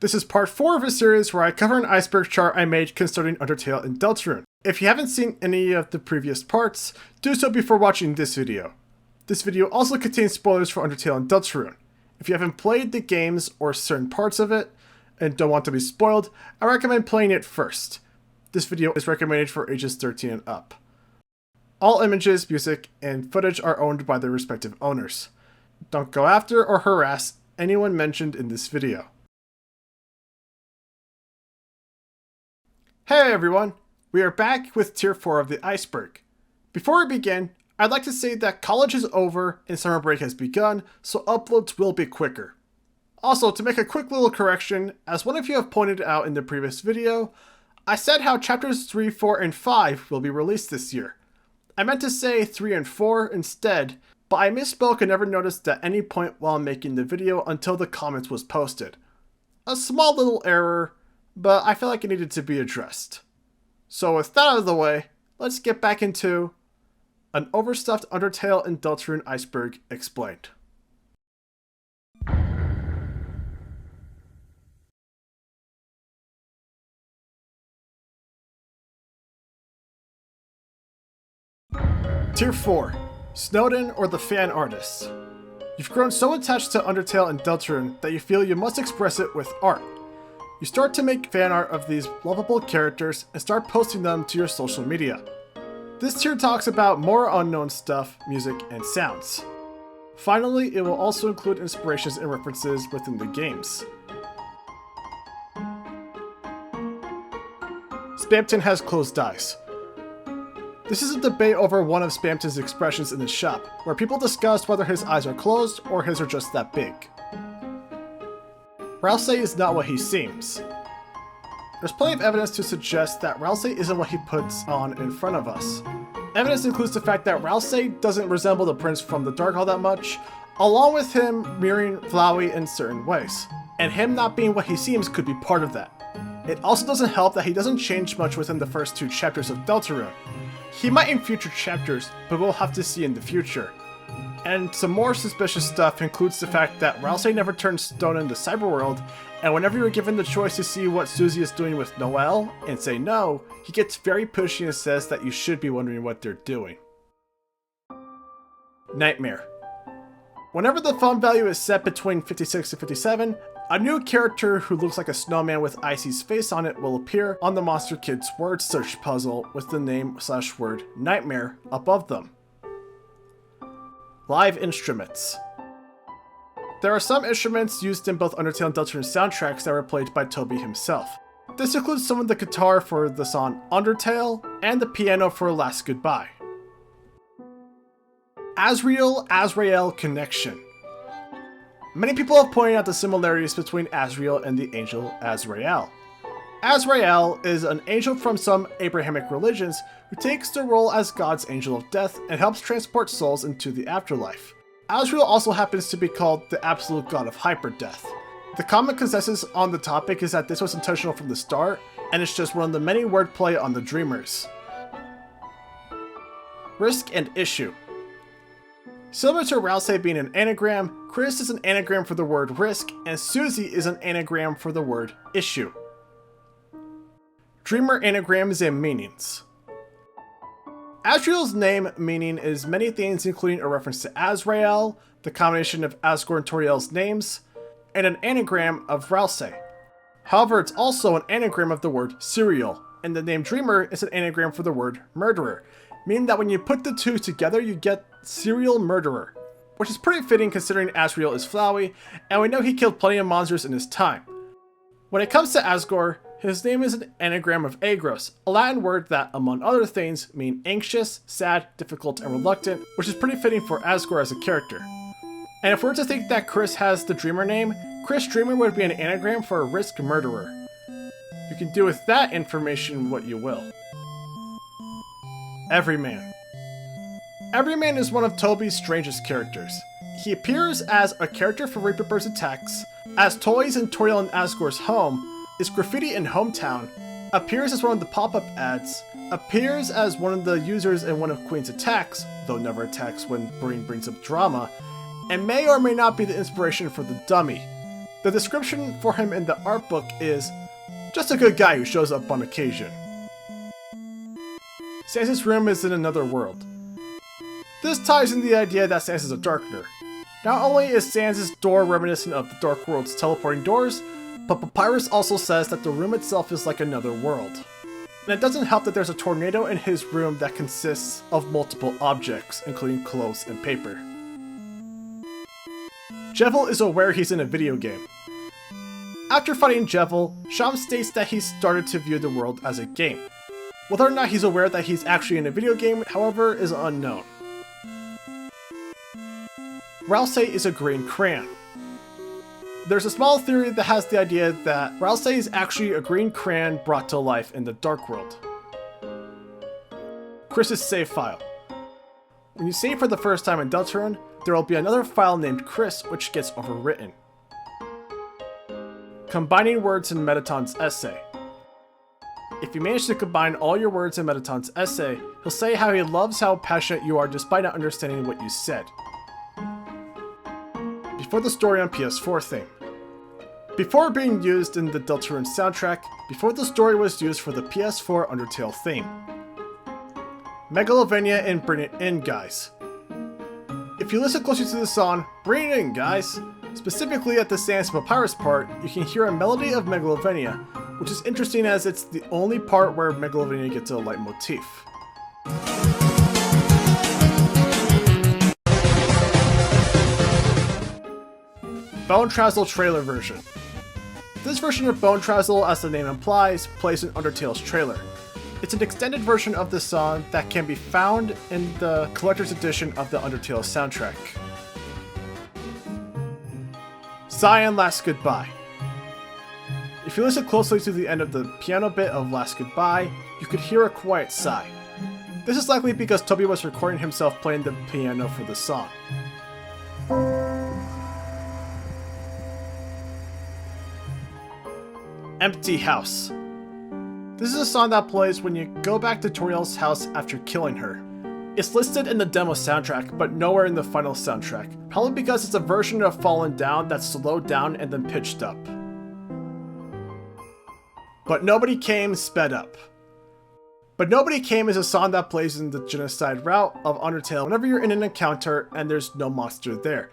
This is part 4 of a series where I cover an Iceberg chart I made concerning Undertale and DeltaRune. If you haven't seen any of the previous parts, do so before watching this video. This video also contains spoilers for Undertale and DeltaRune. If you haven't played the games or certain parts of it, and don't want to be spoiled, I recommend playing it first. This video is recommended for ages 13 and up. All images, music, and footage are owned by their respective owners. Don't go after or harass anyone mentioned in this video. Hey everyone! We are back with Tier 4 of the Iceberg. Before we begin, I'd like to say that college is over and summer break has begun, so uploads will be quicker. Also, to make a quick little correction, as one of you have pointed out in the previous video, I said how chapters 3, 4, and 5 will be released this year. I meant to say 3 and 4 instead, but I misspoke and never noticed at any point while making the video until the comments was posted. A small little error, but I feel like it needed to be addressed. So with that out of the way, let's get back into an overstuffed Undertale and DeltaRune Iceberg explained. Tier 4, Snowdin or the Fan Artists. You've grown so attached to Undertale and DeltaRune that you feel you must express it with art. You start to make fan art of these lovable characters and start posting them to your social media. This tier talks about more unknown stuff, music, and sounds. Finally, it will also include inspirations and references within the games. Spamton has closed eyes. This is a debate over one of Spamton's expressions in his shop, where people discuss whether his eyes are closed or his are just that big. Ralsei is not what he seems. There's plenty of evidence to suggest that Ralsei isn't what he puts on in front of us. Evidence includes the fact that Ralsei doesn't resemble the prince from the Dark all that much, along with him mirroring Flowey in certain ways, and him not being what he seems could be part of that. It also doesn't help that he doesn't change much within the first 2 chapters of DeltaRune. He might in future chapters, but we'll have to see in the future. And some more suspicious stuff includes the fact that Ralsei never turned stone into Cyberworld, and whenever you're given the choice to see what Susie is doing with Noelle and say no, he gets very pushy and says that you should be wondering what they're doing. Nightmare. Whenever the fun value is set between 56 and 57, a new character who looks like a snowman with Icy's face on it will appear on the Monster Kid's word search puzzle with the name/word Nightmare above them. Live instruments. There are some instruments used in both Undertale and DeltaRune soundtracks that were played by Toby himself. This includes some of the guitar for the song Undertale and the piano for Last Goodbye. Azrael connection. Many people have pointed out the similarities between Azrael and the angel Azrael. Azrael is an angel from some Abrahamic religions who takes the role as God's angel of death and helps transport souls into the afterlife. Azrael also happens to be called the absolute god of hyperdeath. The common consensus on the topic is that this was intentional from the start, and it's just one of the many wordplay on the Dreemurrs. Risk and issue. Similar to Ralsei being an anagram, Kris is an anagram for the word risk, and Susie is an anagram for the word issue. Dreemurr Anagrams and meanings. Azrael's name meaning is many things, including a reference to Azrael, the combination of Asgore and Toriel's names, and an anagram of Ralsei. However, it's also an anagram of the word serial, and the name Dreemurr is an anagram for the word murderer, meaning that when you put the 2 together you get serial murderer, which is pretty fitting considering Azrael is Flowey, and we know he killed plenty of monsters in his time. When it comes to Asgore, his name is an anagram of agros, a Latin word that, among other things, mean anxious, sad, difficult, and reluctant, which is pretty fitting for Asgore as a character. And if we're to think that Kris has the Dreemurr name, Kris Dreemurr would be an anagram for a risk murderer. You can do with that information what you will. Everyman. Everyman is one of Toby's strangest characters. He appears as a character for Reaper Bird's attacks, as toys in Toriel and Asgore's home, is graffiti in Hometown, appears as one of the pop-up ads, appears as one of the users in one of Queen's attacks, though never attacks when Breen brings up drama, and may or may not be the inspiration for the dummy. The description for him in the art book is, "Just a good guy who shows up on occasion." Sans' room is in another world. This ties in the idea that Sans is a Darkener. Not only is Sans' door reminiscent of the Dark World's teleporting doors, but Papyrus also says that the room itself is like another world. And it doesn't help that there's a tornado in his room that consists of multiple objects, including clothes and paper. Jevil is aware he's in a video game. After fighting Jevil, Sham states that he started to view the world as a game. Whether or not he's aware that he's actually in a video game, however, is unknown. Ralsei is a green crayon. There's a small theory that has the idea that Ralsei is actually a green crayon brought to life in the Dark World. Kris's save file. When you save for the first time in DeltaRune, there will be another file named Kris which gets overwritten. Combining words in Mettaton's essay. If you manage to combine all your words in Mettaton's essay, he'll say how he loves how passionate you are despite not understanding what you said. Before the story on PS4 theme. Before being used in the DeltaRune soundtrack, before the story was used for the PS4 Undertale theme. Megalovania and Bring It In, Guys. If you listen closely to the song, Bring It In, Guys, specifically at the Sans Papyrus part, you can hear a melody of Megalovania, which is interesting as it's the only part where Megalovania gets a leitmotif. Bonetrousle trailer version. This version of Bonetrousle, as the name implies, plays in Undertale's trailer. It's an extended version of the song that can be found in the collector's edition of the Undertale soundtrack. Sigh and Last Goodbye. If you listen closely to the end of the piano bit of Last Goodbye, you could hear a quiet sigh. This is likely because Toby was recording himself playing the piano for the song. Empty House. This is a song that plays when you go back to Toriel's house after killing her. It's listed in the demo soundtrack, but nowhere in the final soundtrack, probably because it's a version of Fallen Down that's slowed down and then pitched up. But Nobody Came, Sped Up. But Nobody Came is a song that plays in the genocide route of Undertale whenever you're in an encounter and there's no monster there.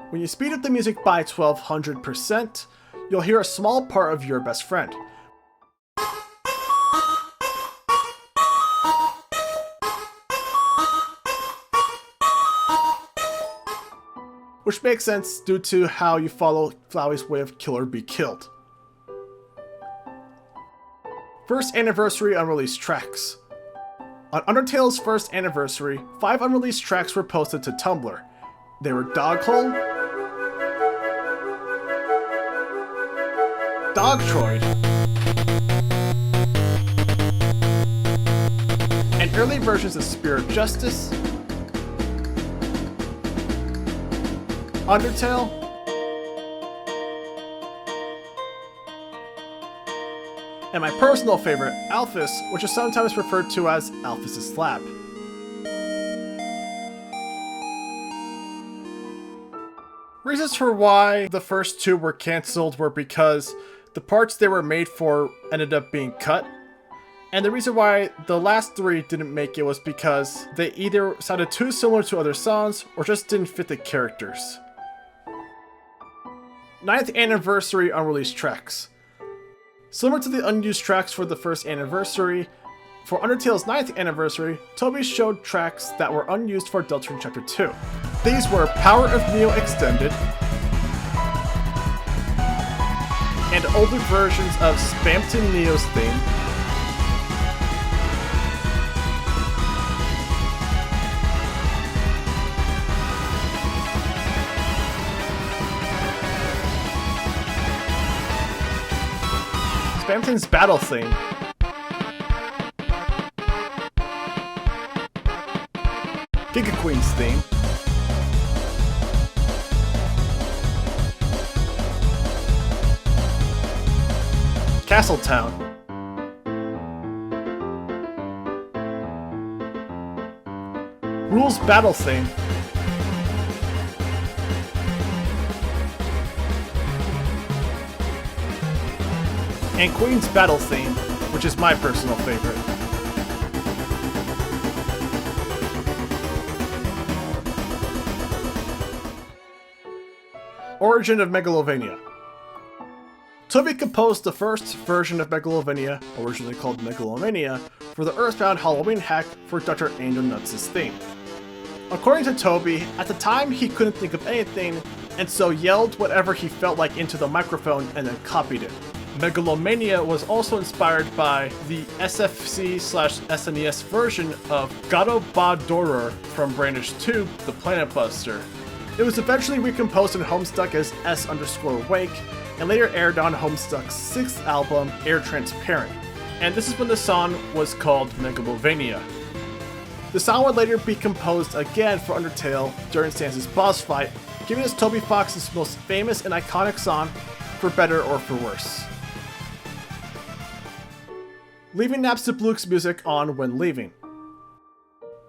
When you speed up the music by 1200%, you'll hear a small part of Your Best Friend. Which makes sense due to how you follow Flowey's way of kill or be killed. First Anniversary Unreleased Tracks. On Undertale's first anniversary, 5 unreleased tracks were posted to Tumblr. They were Doghole, Dogtroid, and early versions of Spirit Justice, Undertale, and my personal favorite, Alphys, which is sometimes referred to as Alphys' Lab. Reasons for why the first 2 were cancelled were because the parts they were made for ended up being cut, and the reason why the last 3 didn't make it was because they either sounded too similar to other songs or just didn't fit the characters. 9th Anniversary Unreleased Tracks. Similar to the unused tracks for the first anniversary, for Undertale's 9th anniversary, Toby showed tracks that were unused for DeltaRune Chapter 2. These were Power of Neo Extended, and older versions of Spamton Neo's theme, Spamton's battle theme, Giga Queen's theme, Castletown, Rule's battle theme, and Queen's Battle theme, which is my personal favorite. Origin of Megalovania. Toby composed the first version of Megalovania, originally called Megalovania, for the Earthbound Halloween hack for Dr. Angel Nuts' theme. According to Toby, at the time he couldn't think of anything, and so yelled whatever he felt like into the microphone and then copied it. Megalomania was also inspired by the SFC/SNES version of Gato Ba Dorur from Brandish 2, the Planet Buster. It was eventually recomposed in Homestuck as S_Wake, and later aired on Homestuck's 6th album, Air Transparent, and this is when the song was called Megalovania. The song would later be composed again for Undertale during Sans' boss fight, giving us Toby Fox's most famous and iconic song, for better or for worse. Leaving Napstablook's music on when leaving.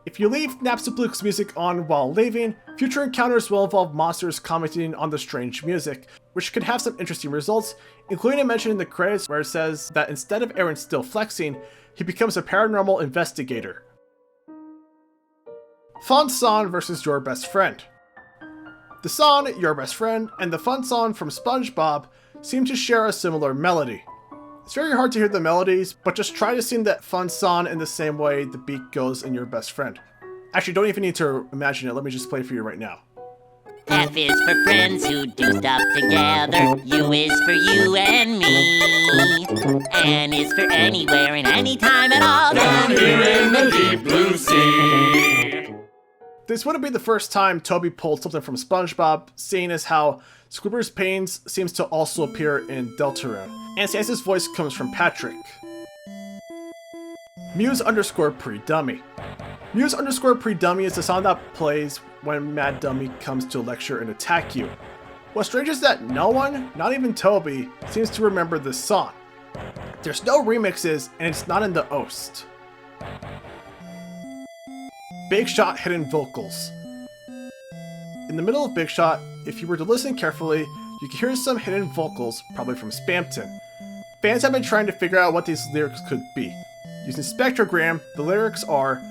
If you leave Napstablook's music on while leaving, future encounters will involve monsters commenting on the strange music, which could have some interesting results, including a mention in the credits where it says that instead of Aaron still flexing, he becomes a paranormal investigator. Fun Song versus Your Best Friend. The song Your Best Friend and the Fun Song from SpongeBob seem to share a similar melody. It's very hard to hear the melodies, but just try to sing that fun song in the same way the beat goes in Your Best Friend. Actually, don't even need to imagine it, let me just play for you right now. F is for friends who do stuff together. U is for you and me. N is for anywhere and anytime at all. Down here in the deep blue sea. This wouldn't be the first time Toby pulled something from SpongeBob, seeing as how Squibber's Pains seems to also appear in DeltaRune, and Sans' voice comes from Patrick. Muse_pre-dummy. Muse_pre-dummy is the song that plays when Mad Dummy comes to lecture and attack you. What's strange is that no one, not even Toby, seems to remember this song. There's no remixes, and it's not in the OST. Big Shot Hidden Vocals. In the middle of Big Shot, if you were to listen carefully, you can hear some hidden vocals, probably from Spamton. Fans have been trying to figure out what these lyrics could be. Using spectrogram, the lyrics are,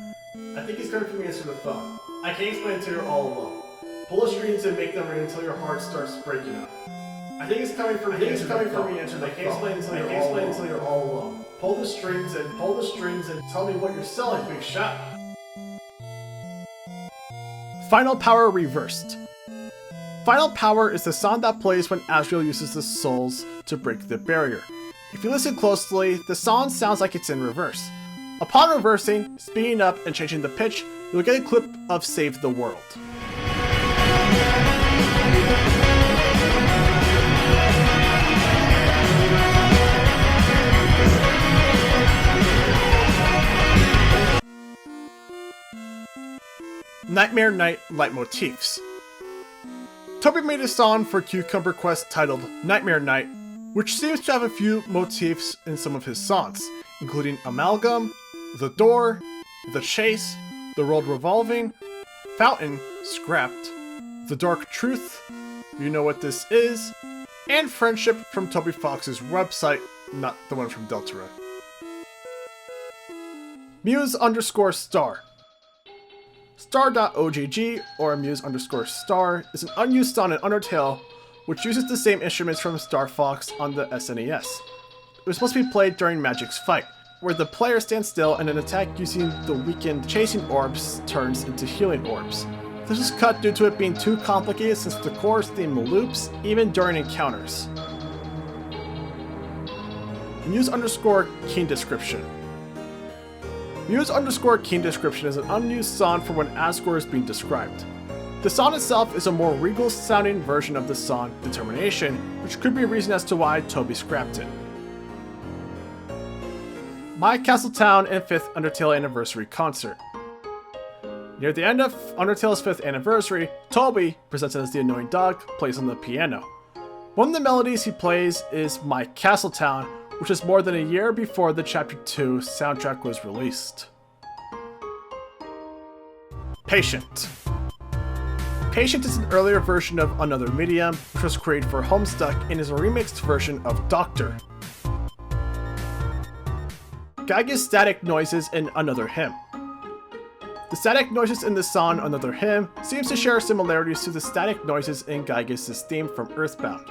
I think he's coming for me answer the phone. I can't explain it to you all alone. Pull the strings and make them ring until your heart starts breaking up. I think it's coming for me answer the phone. I can't explain it until you're all alone. Pull the strings and tell me what you're selling, Big Shot. Final Power Reversed. Final Power is the song that plays when Azrael uses the souls to break the barrier. If you listen closely, the song sounds like it's in reverse. Upon reversing, speeding up, and changing the pitch, you'll get a clip of Save the World. Nightmare Night Leitmotifs. Toby made a song for Cucumber Quest titled Nightmare Night, which seems to have a few motifs in some of his songs, including Amalgam, The Door, The Chase, The World Revolving, Fountain, Scrapped, The Dark Truth, You Know What This Is, and Friendship from Toby Fox's website, not the one from DeltaRune. Muse_star. Star.ogg, or Muse_star, is an unused song in Undertale, which uses the same instruments from Star Fox on the SNES. It was supposed to be played during Magic's fight, where the player stands still and an attack using the weakened chasing orbs turns into healing orbs. This was cut due to it being too complicated since the chorus theme loops, even during encounters. Muse_keen description. Muse_keen description is an unused song for when Asgore is being described. The song itself is a more regal sounding version of the song Determination, which could be a reason as to why Toby scrapped it. My Castletown and 5th Undertale Anniversary Concert. Near the end of Undertale's 5th anniversary, Toby, presented as the annoying dog, plays on the piano. One of the melodies he plays is My Castletown, which is more than a year before the Chapter 2 soundtrack was released. Patient. Patient is an earlier version of Another Medium, which was created for Homestuck and is a remixed version of Doctor. Giygas' static noises in Another Hymn. The static noises in the song Another Hymn seems to share similarities to the static noises in Giygas' theme from Earthbound.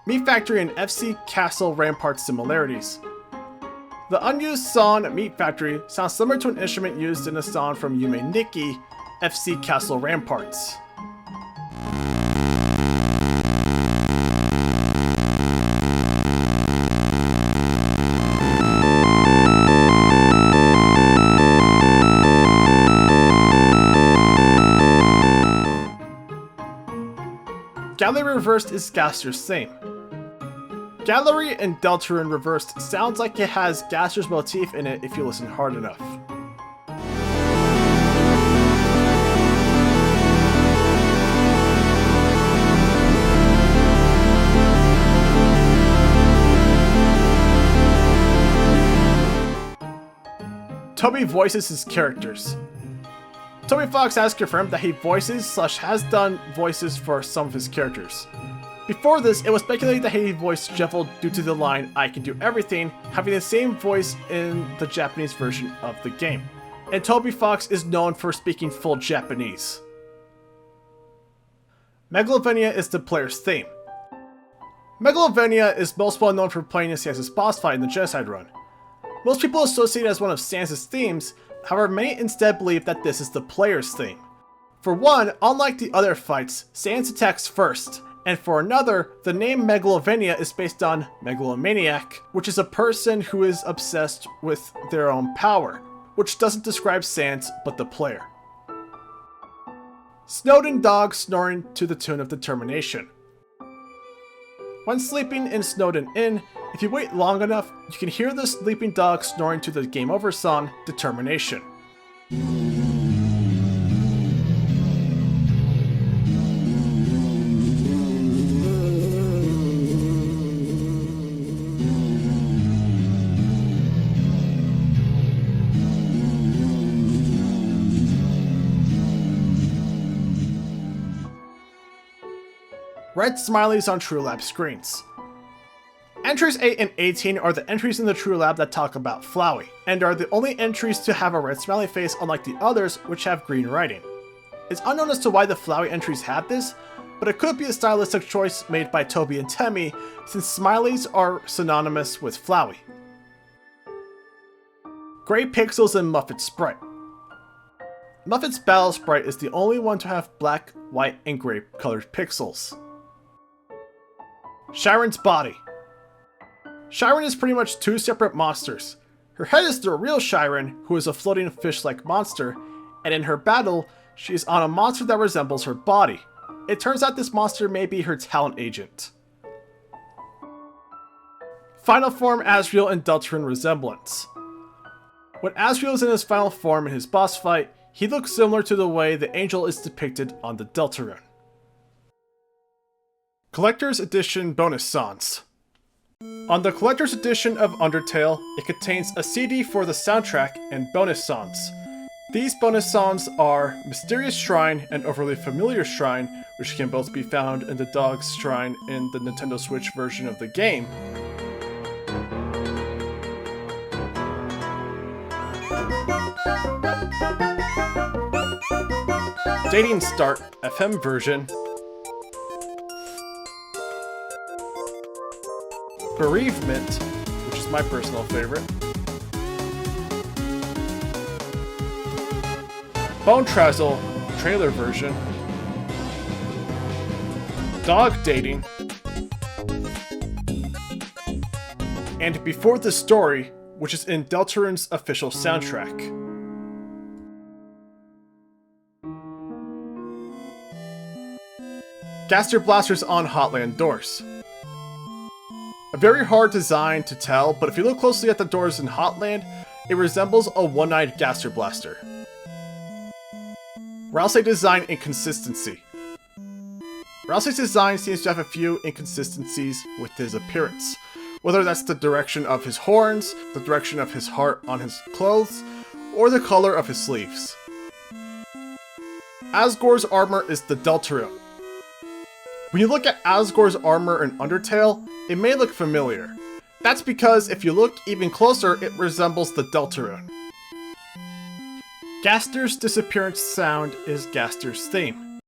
Meat Factory and FC Castle Ramparts similarities. The unused song Meat Factory sounds similar to an instrument used in a song from Yume Nikki, FC Castle Ramparts. Gallery Reversed is Gaster's theme. Gallery in DeltaRune Reversed sounds like it has Gaster's motif in it if you listen hard enough. Toby voices his characters. Toby Fox has confirmed that he voices/has done voices for some of his characters. Before this, it was speculated that he voiced Jevil due to the line "I can do everything" having the same voice in the Japanese version of the game. And Toby Fox is known for speaking full Japanese. Megalovania is the player's theme. Megalovania is most well known for playing as Sans' boss fight in the Genocide run. Most people associate it as one of Sans' themes, however many instead believe that this is the player's theme. For one, unlike the other fights, Sans attacks first, and for another, the name Megalovania is based on megalomaniac, which is a person who is obsessed with their own power, which doesn't describe Sans but the player. Snowdin dog snoring to the tune of Determination. When sleeping in Snowdin Inn, if you wait long enough, you can hear the sleeping dog snoring to the Game Over song, Determination. Red Smileys on True Lab screens. Entries 8 and 18 are the entries in the True Lab that talk about Flowey, and are the only entries to have a red smiley face unlike the others which have green writing. It's unknown as to why the Flowey entries have this, but it could be a stylistic choice made by Toby and Temmie, since smileys are synonymous with Flowey. Gray Pixels and Muffet's Sprite. Muffet's Battle Sprite is the only one to have black, white, and gray colored pixels. Chiron's Body. Chiron is pretty much two separate monsters. Her head is the real Chiron, who is a floating fish-like monster, and in her battle, she is on a monster that resembles her body. It turns out this monster may be her talent agent. Final form Azrael and DeltaRune resemblance. When Azrael is in his final form in his boss fight, he looks similar to the way the angel is depicted on the DeltaRune. Collector's Edition bonus songs. On the Collector's Edition of Undertale, it contains a CD for the soundtrack and bonus songs. These bonus songs are Mysterious Shrine and Overly Familiar Shrine, which can both be found in the Dog's Shrine in the Nintendo Switch version of the game. Dating Start FM version. Bereavement, which is my personal favorite. Bonetrousle trailer version. Dog Dating. And Before the Story, which is in DeltaRune's official soundtrack. Gaster blasters on Hotland doors. A very hard design to tell, but if you look closely at the doors in Hotland, it resembles a one-eyed Gaster blaster. Ralsei design and consistency. Ralsei's design seems to have a few inconsistencies with his appearance, whether that's the direction of his horns, the direction of his heart on his clothes, or the color of his sleeves. Asgore's armor is the DeltaRune. When you look at Asgore's armor in Undertale, it may look familiar. That's because if you look even closer, it resembles the DeltaRune. Gaster's disappearance sound is Gaster's theme.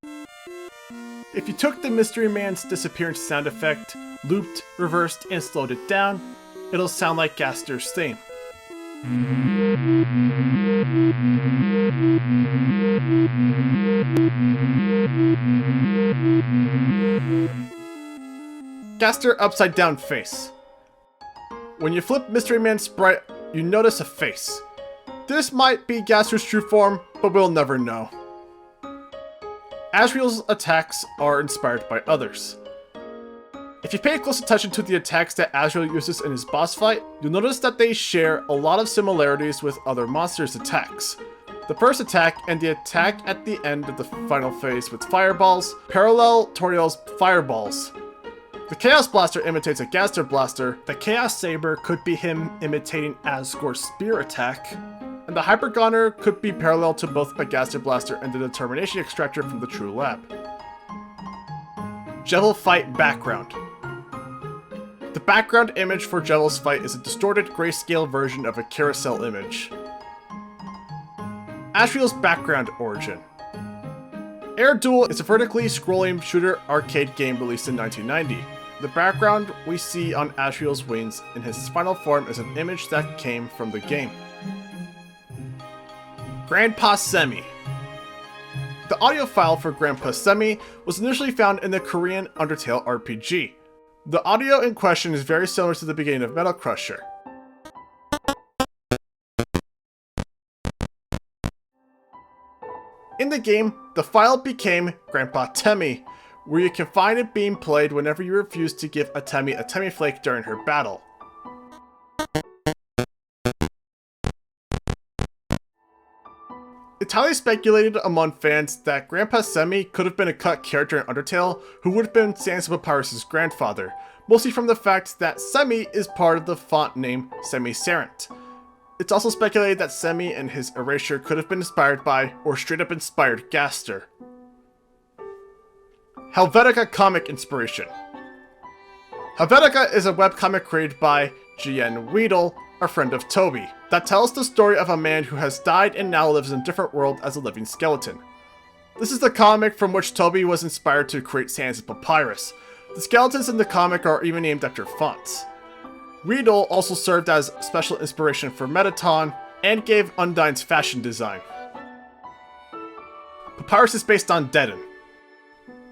If you took the Mystery Man's disappearance sound effect, looped, reversed, and slowed it down, it'll sound like Gaster's theme. Gaster upside down face. When you flip Mystery Man's sprite, you notice a face. This might be Gaster's true form, but we'll never know. Asriel's attacks are inspired by others. If you pay close attention to the attacks that Azrael uses in his boss fight, you'll notice that they share a lot of similarities with other monsters' attacks. The first attack and the attack at the end of the final phase with fireballs parallel Toriel's fireballs. The Chaos Blaster imitates a Gaster Blaster, the Chaos Saber could be him imitating Asgore's spear attack, and the Hypergoner could be parallel to both a Gaster Blaster and the Determination Extractor from the True Lab. Jevil fight background. The background image for Jevil's fight is a distorted grayscale version of a carousel image. Asriel's background origin. Air Duel is a vertically scrolling shooter arcade game released in 1990. The background we see on Asriel's wings in his final form is an image that came from the game. Grandpa Semi. The audio file for Grandpa Semi was initially found in the Korean Undertale RPG. The audio in question is very similar to the beginning of Metal Crusher. In the game, the file became Grandpa Temmie, where you can find it being played whenever you refuse to give a Temmie Flake during her battle. It's highly speculated among fans that Grandpa Semi could have been a cut character in Undertale who would have been Sansa Papyrus' grandfather, mostly from the fact that Semi is part of the font name Semi-Sarant. It's also speculated that Semi and his erasure could have been inspired by, or straight up inspired, Gaster. Helvetica comic inspiration. Helvetica is a webcomic created by Giygas, a friend of Toby, that tells the story of a man who has died and now lives in a different world as a living skeleton. This is the comic from which Toby was inspired to create Sansa's Papyrus. The skeletons in the comic are even named after fonts. Weedle also served as special inspiration for Mettaton and gave Undyne's fashion design. Papyrus is based on Deaden.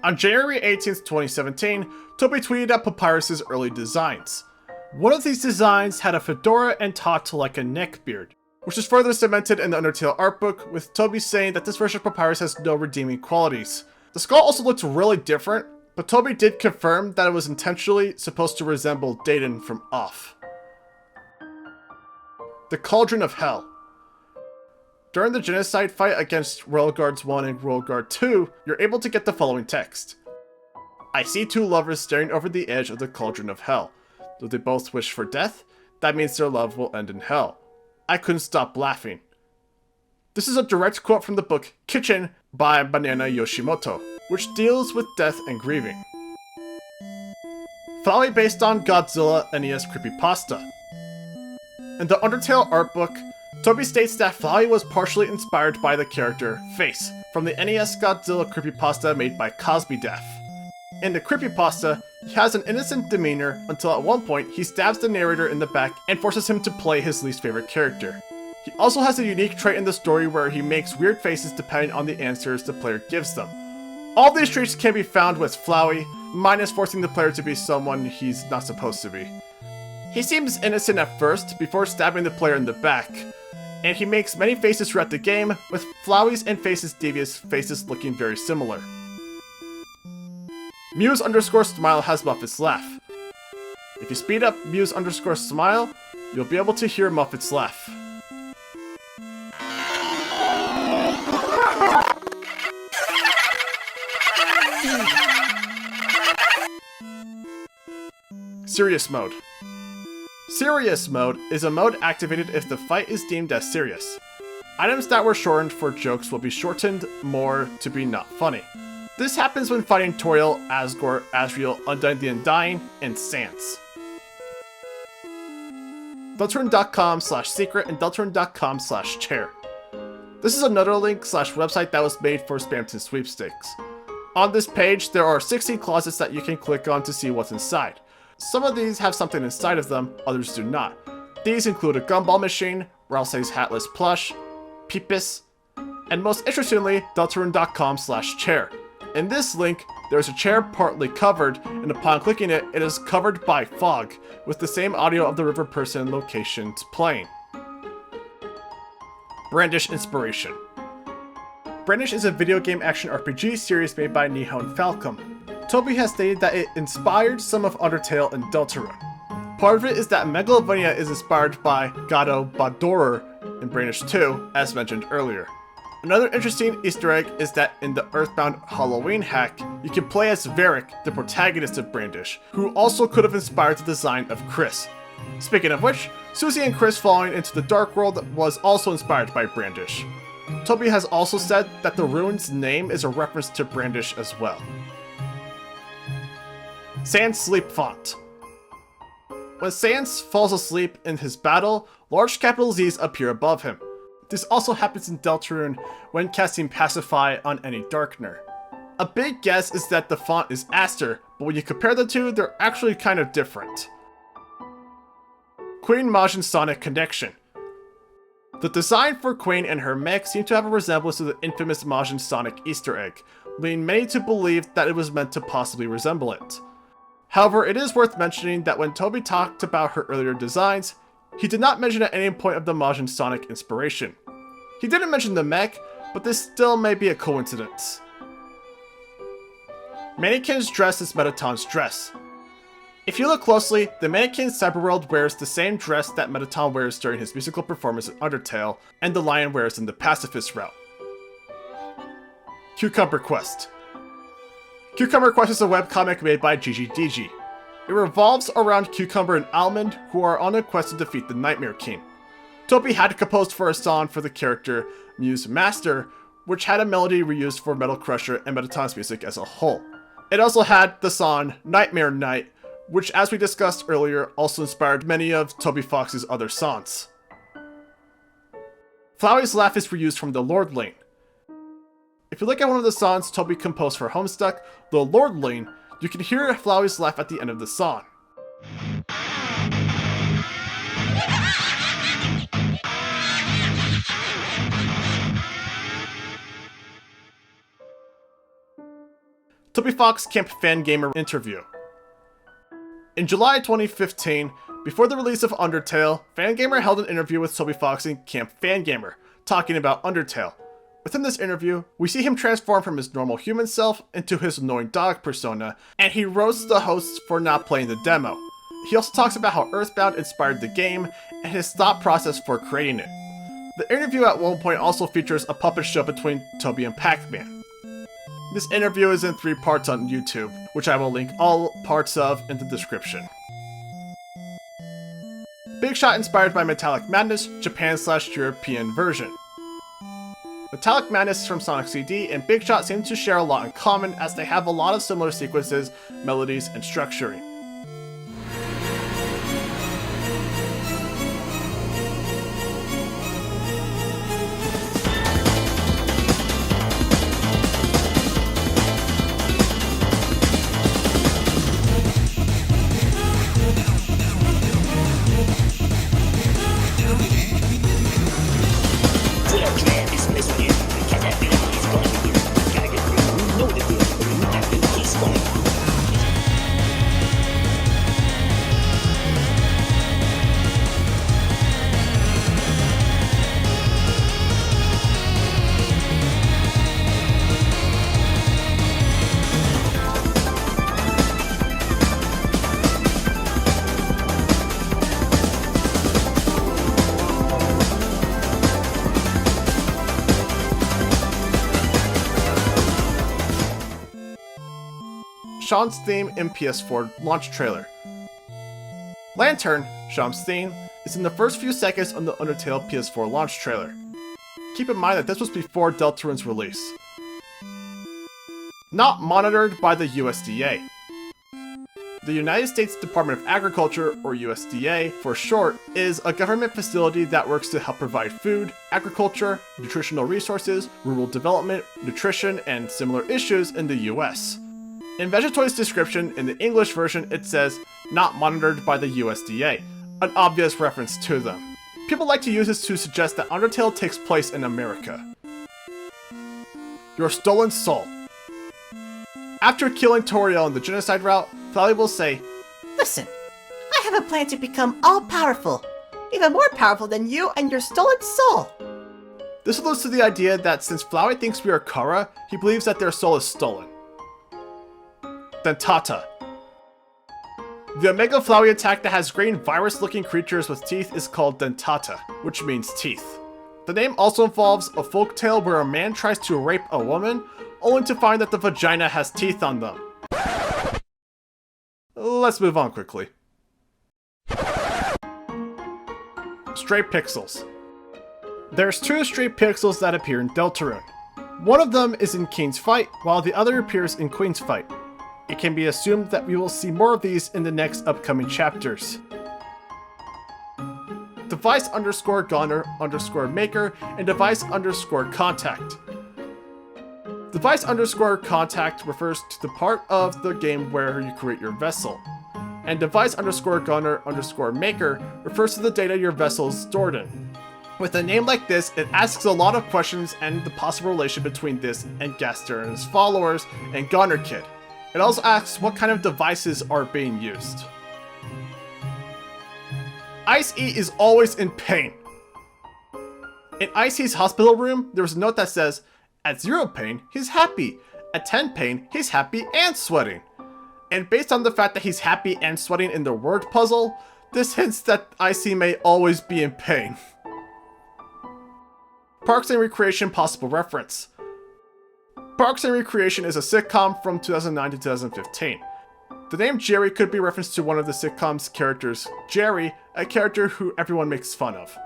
On January 18th, 2017, Toby tweeted out Papyrus' early designs. One of these designs had a fedora and talked like a neckbeard, which is further cemented in the Undertale art book, with Toby saying that this version of Papyrus has no redeeming qualities. The skull also looked really different, but Toby did confirm that it was intentionally supposed to resemble Deaden from Off. The Cauldron of Hell. During the genocide fight against Royal Guards 1 and Royal Guard 2, you're able to get the following text. I see two lovers staring over the edge of the Cauldron of Hell. Though they both wish for death, that means their love will end in hell. I couldn't stop laughing. This is a direct quote from the book Kitchen by Banana Yoshimoto, which deals with death and grieving. Flowey based on Godzilla NES creepypasta. In the Undertale art book, Toby states that Flowey was partially inspired by the character Face from the NES Godzilla creepypasta made by CosbyDef. In the creepypasta, he has an innocent demeanor until at one point he stabs the narrator in the back and forces him to play his least favorite character. He also has a unique trait in the story where he makes weird faces depending on the answers the player gives them. All these traits can be found with Flowey, minus forcing the player to be someone he's not supposed to be. He seems innocent at first, before stabbing the player in the back, and he makes many faces throughout the game, with Flowey's and Face's devious faces looking very similar. Muse_Smile has Muffet's laugh. If you speed up Muse_Smile, you'll be able to hear Muffet's laugh. Serious Mode. Serious Mode is a mode activated if the fight is deemed as serious. Items that were shortened for jokes will be shortened more to be not funny. This happens when fighting Toriel, Asgore, Asriel, Undying the Undying, and Sans. DeltaRune.com/secret and DeltaRune.com/chair. This is another link/website that was made for Spamton sweepstakes. On this page, there are 16 closets that you can click on to see what's inside. Some of these have something inside of them, others do not. These include a gumball machine, Ralsei's hatless plush, Peepus, and most interestingly, DeltaRune.com/chair. In this link, there is a chair partly covered, and upon clicking it, it is covered by fog, with the same audio of the river person and locations playing. Brandish Inspiration. Brandish is a video game action RPG series made by Nihon Falcom. Toby has stated that it inspired some of Undertale and DeltaRune. Part of it is that Megalovania is inspired by Gado Badorer in Brandish 2, as mentioned earlier. Another interesting Easter egg is that in the Earthbound Halloween hack, you can play as Varric, the protagonist of Brandish, who also could have inspired the design of Kris. Speaking of which, Susie and Kris falling into the Dark World was also inspired by Brandish. Toby has also said that the rune's name is a reference to Brandish as well. Sans Sleep Font. When Sans falls asleep in his battle, large capital Z's appear above him. This also happens in DeltaRune when casting Pacify on any Darkener. A big guess is that the font is Aster, but when you compare the two, they're actually kind of different. Queen Majin Sonic Connection. The design for Queen and her mech seem to have a resemblance to the infamous Majin Sonic Easter egg, leading many to believe that it was meant to possibly resemble it. However, it is worth mentioning that when Toby talked about her earlier designs, he did not mention at any point of the Majin Sonic inspiration. He didn't mention the mech, but this still may be a coincidence. Mannequin's dress is Mettaton's dress. If you look closely, the mannequin in Cyberworld wears the same dress that Mettaton wears during his musical performance in Undertale, and the lion wears in the Pacifist route. Cucumber Quest. Cucumber Quest is a webcomic made by GGDG. It revolves around Cucumber and Almond, who are on a quest to defeat the Nightmare King. Toby had composed for a song for the character Muse Master, which had a melody reused for Metal Crusher and Mettaton's music as a whole. It also had the song Nightmare Night, which, as we discussed earlier, also inspired many of Toby Fox's other songs. Flowey's Laugh is reused from the Lord Lane. If you look at one of the songs Toby composed for Homestuck, the Lord Lane, you can hear Flowey's laugh at the end of the song. Toby Fox Camp Fangamer interview. In July 2015, before the release of Undertale, Fangamer held an interview with Toby Fox in Camp Fangamer, talking about Undertale. Within this interview, we see him transform from his normal human self into his annoying dog persona, and he roasts the hosts for not playing the demo. He also talks about how Earthbound inspired the game, and his thought process for creating it. The interview at one point also features a puppet show between Toby and Pac-Man. This interview is in 3 parts on YouTube, which I will link all parts of in the description. Big Shot inspired by Metallic Madness, Japan/European version. Metallic Madness from Sonic CD and Big Shot seem to share a lot in common, as they have a lot of similar sequences, melodies, and structuring. Sean's theme in PS4 launch trailer. Lantern, Sham's theme, is in the first few seconds on the Undertale PS4 launch trailer. Keep in mind that this was before DeltaRune's release. Not monitored by the USDA. The United States Department of Agriculture, or USDA for short, is a government facility that works to help provide food, agriculture, nutritional resources, rural development, nutrition, and similar issues in the US. In Vegetoid's description, in the English version, it says, "Not monitored by the USDA," an obvious reference to them. People like to use this to suggest that Undertale takes place in America. Your stolen soul. After killing Toriel in the genocide route, Flowey will say, Listen, I have a plan to become all-powerful. Even more powerful than you and your stolen soul. This alludes to the idea that since Flowey thinks we are Kara, he believes that their soul is stolen. Dentata. The Omega Flowey attack that has green virus-looking creatures with teeth is called Dentata, which means teeth. The name also involves a folktale where a man tries to rape a woman, only to find that the vagina has teeth on them. Let's move on quickly. Stray Pixels. There's 2 stray pixels that appear in DeltaRune. One of them is in King's Fight, while the other appears in Queen's Fight. It can be assumed that we will see more of these in the next upcoming chapters. Device_Goner_Maker and Device_Contact. Device_Contact refers to the part of the game where you create your vessel, and Device_Goner_Maker refers to the data your vessel is stored in. With a name like this, it asks a lot of questions and the possible relation between this and Gaster and his followers and Goner Kid. It also asks what kind of devices are being used. Ice-E is always in pain. In Ice-E's hospital room, there was a note that says, at 0 pain, he's happy. At 10 pain, he's happy and sweating. And based on the fact that he's happy and sweating in the word puzzle, this hints that Ice-E may always be in pain. Parks and Recreation possible reference. Parks and Recreation is a sitcom from 2009 to 2015. The name Jerry could be referenced to one of the sitcom's characters, Jerry, a character who everyone makes fun of.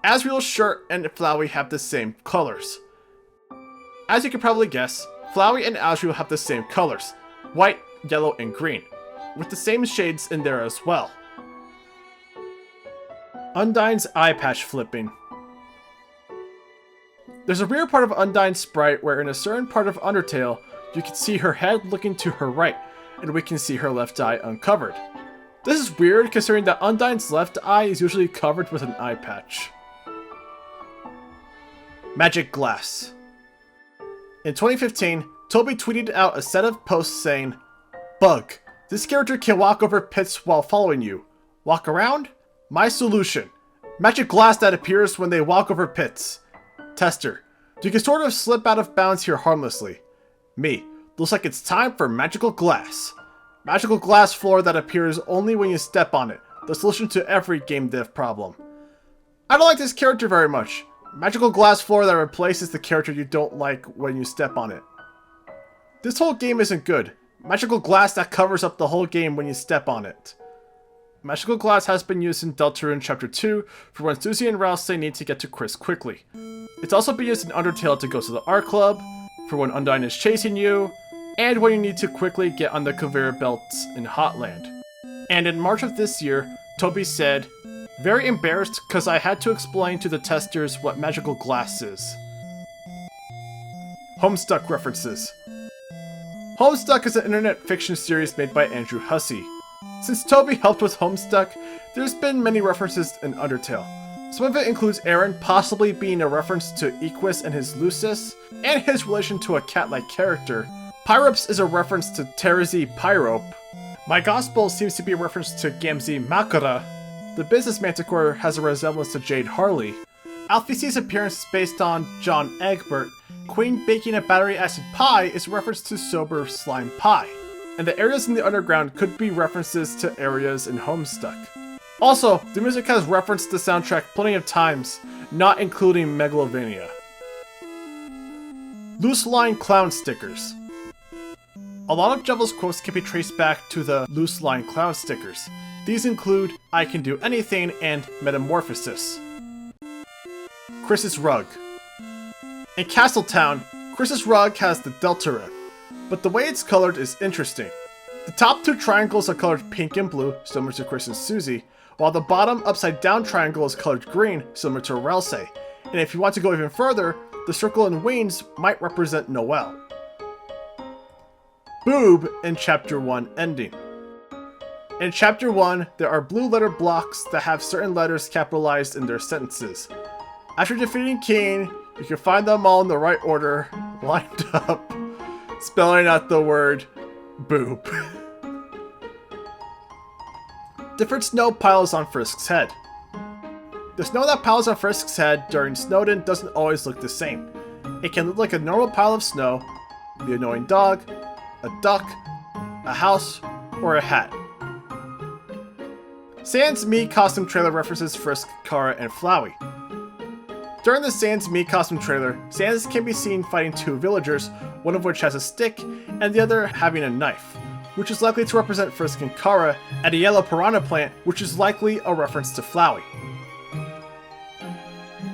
Azriel's shirt and Flowey have the same colors. As you can probably guess, Flowey and Azriel have the same colors, white, yellow, and green, with the same shades in there as well. Undyne's eye patch flipping. There's a rear part of Undyne's sprite where in a certain part of Undertale, you can see her head looking to her right, and we can see her left eye uncovered. This is weird considering that Undyne's left eye is usually covered with an eye patch. Magic Glass. In 2015, Toby tweeted out a set of posts saying, "Bug. This character can walk over pits while following you. Walk around? My solution. Magic glass that appears when they walk over pits. Tester. You can sort of slip out of bounds here harmlessly. Me. Looks like it's time for magical glass. Magical glass floor that appears only when you step on it. The solution to every game dev problem. I don't like this character very much. Magical glass floor that replaces the character you don't like when you step on it. This whole game isn't good. Magical glass that covers up the whole game when you step on it. Magical glass has been used in DeltaRune Chapter 2 for when Susie and Ralsei need to get to Kris quickly. It's also been used in Undertale to go to the art club, for when Undyne is chasing you, and when you need to quickly get on the conveyor belts in Hotland. And in March of this year, Toby said, "Very embarrassed because I had to explain to the testers what magical glass is." Homestuck References. Homestuck is an internet fiction series made by Andrew Hussey. Since Toby helped with Homestuck, there's been many references in Undertale. Some of it includes Aaron possibly being a reference to Equus and his Lucis, and his relation to a cat-like character. Pyrops is a reference to Terezi Pyrope. My Gospel seems to be a reference to Gamzee Makara. The Business Manticore has a resemblance to Jade Harley. Alphys' appearance is based on John Egbert. Queen baking a battery acid pie is a reference to Sober Slime Pie. And the areas in the underground could be references to areas in Homestuck. Also, the music has referenced the soundtrack plenty of times, not including Megalovania. Loose line clown stickers. A lot of Jevil's quotes can be traced back to the loose line clown stickers. These include I Can Do Anything and Metamorphosis. Kris Rug. In Castletown, Kris Rug has the DeltaRune, but the way it's colored is interesting. The top two triangles are colored pink and blue, similar to Kris and Susie, while the bottom upside down triangle is colored green, similar to Ralsei. And if you want to go even further, the circle and wings might represent Noel. Boob in Chapter 1 ending. In Chapter 1, there are blue letter blocks that have certain letters capitalized in their sentences. After defeating King, you can find them all in the right order, lined up, spelling out the word boob. Different snow piles on Frisk's head. The snow that piles on Frisk's head during Snowdin doesn't always look the same. It can look like a normal pile of snow, the annoying dog, a duck, a house, or a hat. Sans Me costume trailer references Frisk, Kara, and Flowey. During the Sans Me costume trailer, Sans can be seen fighting two villagers, one of which has a stick, and the other having a knife, which is likely to represent Frisk and Kara, and a yellow piranha plant, which is likely a reference to Flowey.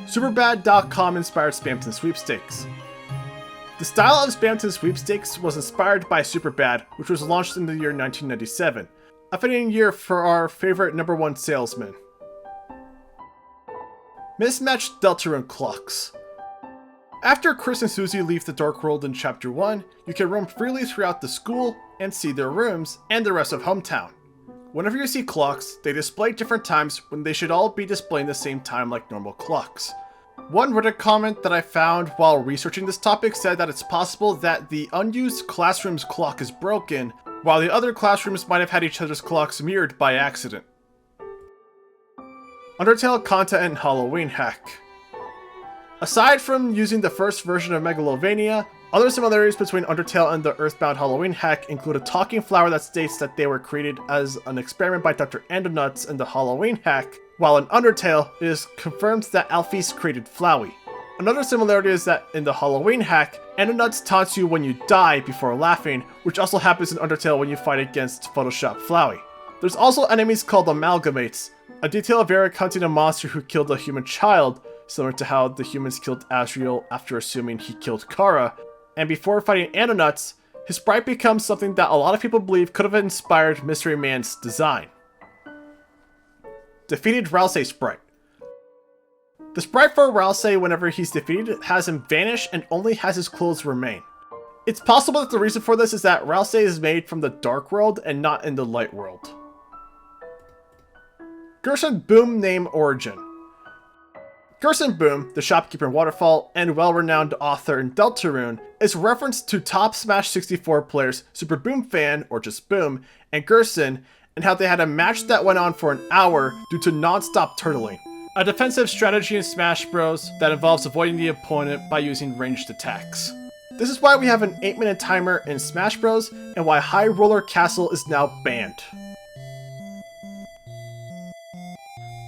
Superbad.com inspired Spamton Sweepstakes. The style of Spamton Sweepstakes was inspired by Superbad, which was launched in the year 1997, a fitting year for our favorite #1 salesman. Mismatched DeltaRune clocks. After Kris and Susie leave the Dark World in Chapter 1, you can roam freely throughout the school and see their rooms and the rest of Hometown. Whenever you see clocks, they display different times when they should all be displaying the same time like normal clocks. One Reddit comment that I found while researching this topic said that it's possible that the unused classroom's clock is broken, while the other classrooms might have had each other's clocks mirrored by accident. UnderTale content and Halloween hack. Aside from using the first version of Megalovania, other similarities between UnderTale and the Earthbound Halloween hack include a talking flower that states that they were created as an experiment by Dr. Andonuts in the Halloween hack, while in UnderTale, it is confirmed that Alphys created Flowey. Another similarity is that in the Halloween hack, Andonuts taunts you when you die before laughing, which also happens in UnderTale when you fight against Photoshop Flowey. There's also enemies called Amalgamates, a detail of Eric hunting a monster who killed a human child, similar to how the humans killed Asriel after assuming he killed Kara, and before fighting Andonuts, his sprite becomes something that a lot of people believe could have inspired Mystery Man's design. Defeated Ralsei sprite. The sprite for Ralsei whenever he's defeated has him vanish and only has his clothes remain. It's possible that the reason for this is that Ralsei is made from the Dark World and not in the Light World. Gerson Boom name origin. Gerson Boom, the shopkeeper in Waterfall and well-renowned author in DeltaRune, is referenced to top Smash 64 players Super Boom Fan, or just Boom, and Gerson, and how they had a match that went on for an hour due to non-stop turtling, a defensive strategy in Smash Bros. That involves avoiding the opponent by using ranged attacks. This is why we have an 8-minute timer in Smash Bros. And why High Roller Castle is now banned.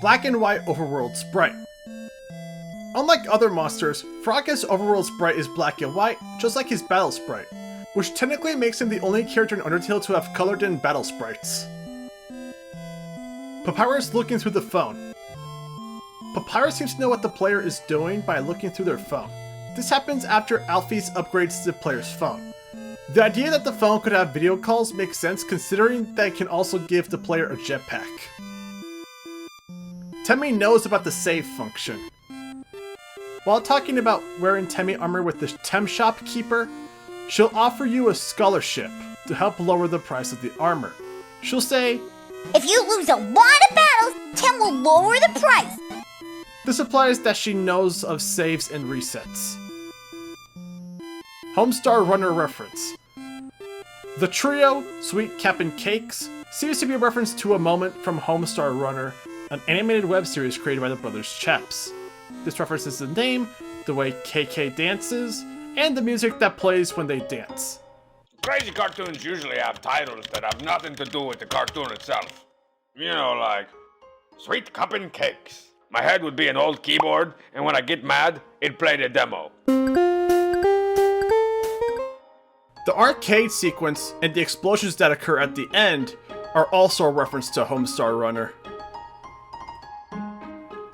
Black and White Overworld Sprite. Unlike other monsters, Frog's Overworld Sprite is black and white, just like his Battle Sprite, which technically makes him the only character in Undertale to have colored in battle sprites. Papyrus looking through the phone. Papyrus seems to know what the player is doing by looking through their phone. This happens after Alphys upgrades the player's phone. The idea that the phone could have video calls makes sense considering that it can also give the player a jetpack. Temmie knows about the save function. While talking about wearing Temmie armor with the Tem shopkeeper, she'll offer you a scholarship to help lower the price of the armor. She'll say, "If you lose a lot of battles, Tem will lower the price." This implies that she knows of saves and resets. Homestar Runner reference. The trio, Sweet Cap'n Cakes, seems to be a reference to a moment from Homestar Runner, an animated web series created by the brothers Chaps. This references the name, the way KK dances, and the music that plays when they dance. Crazy cartoons usually have titles that have nothing to do with the cartoon itself. You know, like Sweet Cuppin' Cakes. My head would be an old keyboard, and when I get mad, it'd play the demo. The arcade sequence and the explosions that occur at the end are also a reference to Homestar Runner.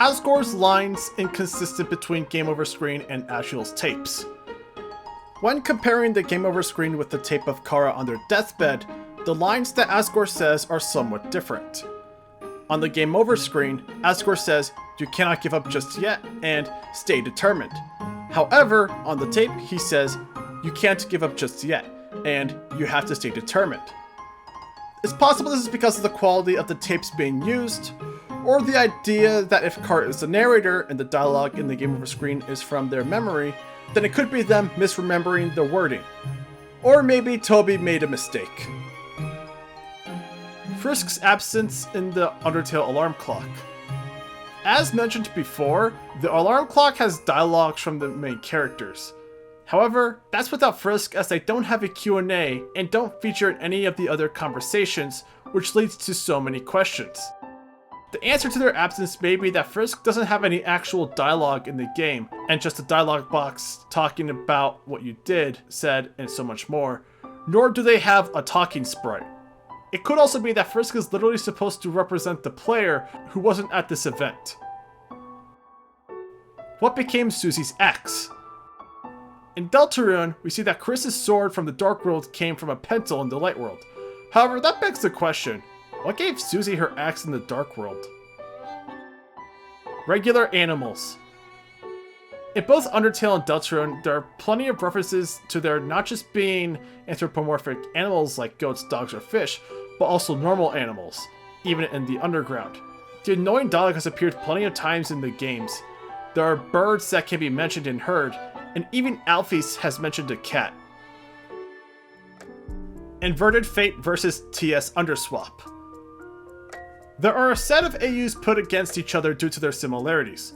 Asgore's lines inconsistent between Game Over Screen and Asriel's tapes. When comparing the Game Over Screen with the tape of Kara on their deathbed, the lines that Asgore says are somewhat different. On the Game Over screen, Asgore says, "You cannot give up just yet," and "Stay determined." However, on the tape, he says, "You can't give up just yet," and "You have to stay determined." It's possible this is because of the quality of the tapes being used, or the idea that if Kara is the narrator and the dialogue in the Game Over screen is from their memory, then it could be them misremembering the wording. Or maybe Toby made a mistake. Frisk's absence in the UnderTale alarm clock. As mentioned before, the alarm clock has dialogues from the main characters. However, that's without Frisk, as they don't have a Q&A and don't feature in any of the other conversations, which leads to so many questions. The answer to their absence may be that Frisk doesn't have any actual dialogue in the game, and just a dialogue box talking about what you did, said, and so much more, nor do they have a talking sprite. It could also be that Frisk is literally supposed to represent the player who wasn't at this event. What became Susie's ex? In DeltaRune, we see that Kris's sword from the Dark World came from a pencil in the Light World. However, that begs the question, what gave Susie her axe in the Dark World? Regular animals. In both UnderTale and DeltaRune, there are plenty of references to there not just being anthropomorphic animals like goats, dogs, or fish, but also normal animals, even in the underground. The annoying dog has appeared plenty of times in the games. There are birds that can be mentioned and heard, and even Alphys has mentioned a cat. Inverted Fate versus TS Underswap. There are a set of AUs put against each other due to their similarities.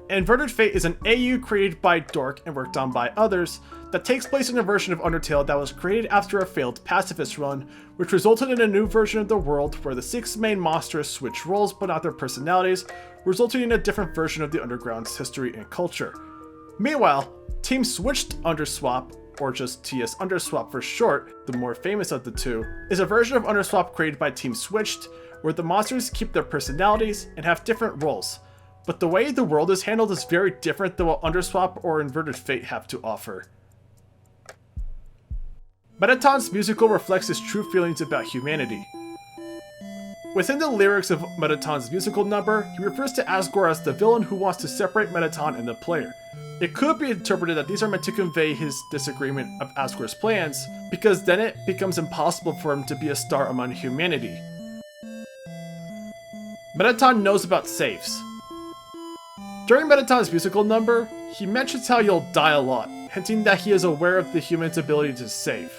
Inverted Fate is an AU created by Dork and worked on by others that takes place in a version of UnderTale that was created after a failed pacifist run, which resulted in a new version of the world where the 6 main monsters switch roles but not their personalities, resulting in a different version of the Underground's history and culture. Meanwhile, Team Switched Underswap, or just TS Underswap for short, the more famous of the two, is a version of Underswap created by Team Switched, where the monsters keep their personalities and have different roles. But the way the world is handled is very different than what Underswap or Inverted Fate have to offer. Mettaton's musical reflects his true feelings about humanity. Within the lyrics of Mettaton's musical number, he refers to Asgore as the villain who wants to separate Mettaton and the player. It could be interpreted that these are meant to convey his disagreement of Asgore's plans, because then it becomes impossible for him to be a star among humanity. Mettaton knows about saves. During Mettaton's musical number, he mentions how you'll die a lot, hinting that he is aware of the human's ability to save.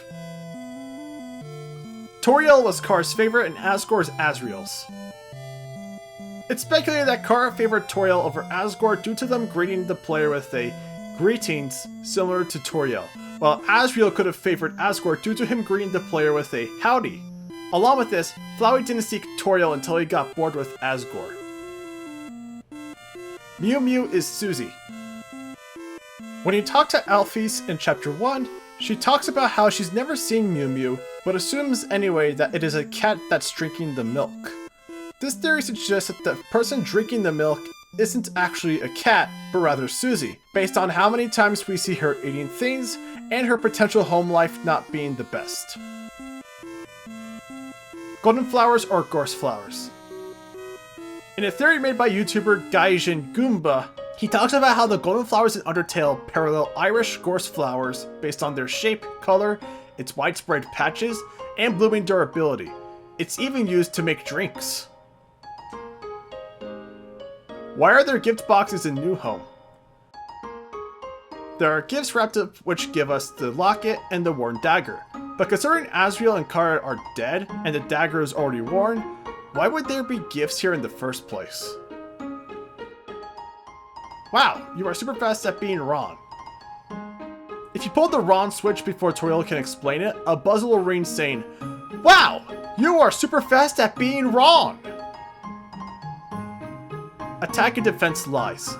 Toriel was Kara's favorite and Asgore's Asriel's. It's speculated that Kara favored Toriel over Asgore due to them greeting the player with a "greetings" similar to Toriel, while Azrael could have favored Asgore due to him greeting the player with a "howdy." Along with this, Flowey didn't seek Toriel until he got bored with Asgore. MewMew Is Susie. When you talk to Alphys in Chapter 1, she talks about how she's never seen MewMew, but assumes anyway that it is a cat that's drinking the milk. This theory suggests that the person drinking the milk isn't actually a cat, but rather Susie, based on how many times we see her eating things and her potential home life not being the best. Golden flowers or gorse flowers. In a theory made by YouTuber Gaijin Goomba, he talks about how the golden flowers in UnderTale parallel Irish gorse flowers based on their shape, color, its widespread patches, and blooming durability. It's even used to make drinks. Why are there gift boxes in New Home? There are gifts wrapped up which give us the locket and the worn dagger, but considering Azrael and Kara are dead and the dagger is already worn, why would there be gifts here in the first place? Wow, you are super fast at being wrong. If you pull the wrong switch before Toriel can explain it, a buzz will ring saying, "Wow, you are super fast at being wrong!" Attack and defense lies.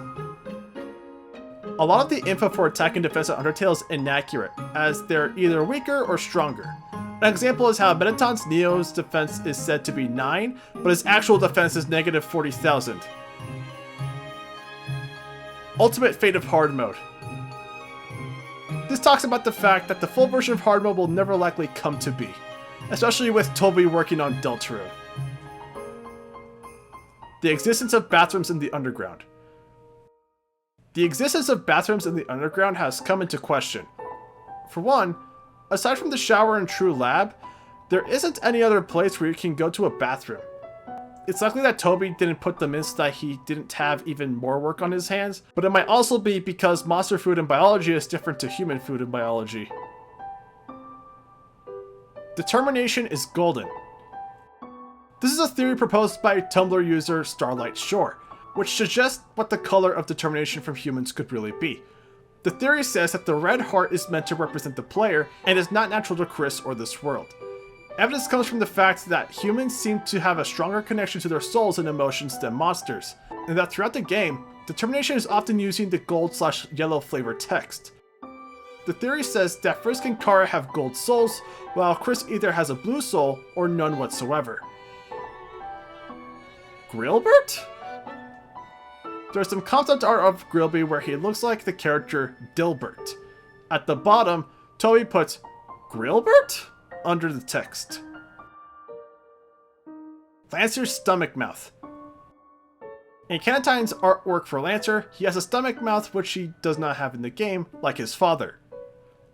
A lot of the info for attack and defense on Undertale is inaccurate, as they're either weaker or stronger. An example is how Mettaton's Neo's defense is said to be 9, but his actual defense is negative 40,000. Ultimate Fate of Hard Mode. This talks about the fact that the full version of Hard Mode will never likely come to be, especially with Toby working on DeltaRune. The existence of bathrooms in the underground. The existence of bathrooms in the underground has come into question. For one, aside from the shower in True Lab, there isn't any other place where you can go to a bathroom. It's likely that Toby didn't put them in so that he didn't have even more work on his hands, but it might also be because monster food in biology is different to human food in biology. Determination is golden. This is a theory proposed by Tumblr user Starlight Shore, which suggests what the color of determination from humans could really be. The theory says that the red heart is meant to represent the player and is not natural to Kris or this world. Evidence comes from the fact that humans seem to have a stronger connection to their souls and emotions than monsters, and that throughout the game, determination is often using the gold/yellow flavor text. The theory says that Frisk and Kara have gold souls, while Kris either has a blue soul or none whatsoever. Grillbert? There's some concept art of Grillby where he looks like the character Dilbert. At the bottom, Toby puts Grillbert under the text. Lancer's stomach mouth. In Canatine's artwork for Lancer, he has a stomach mouth which he does not have in the game, like his father.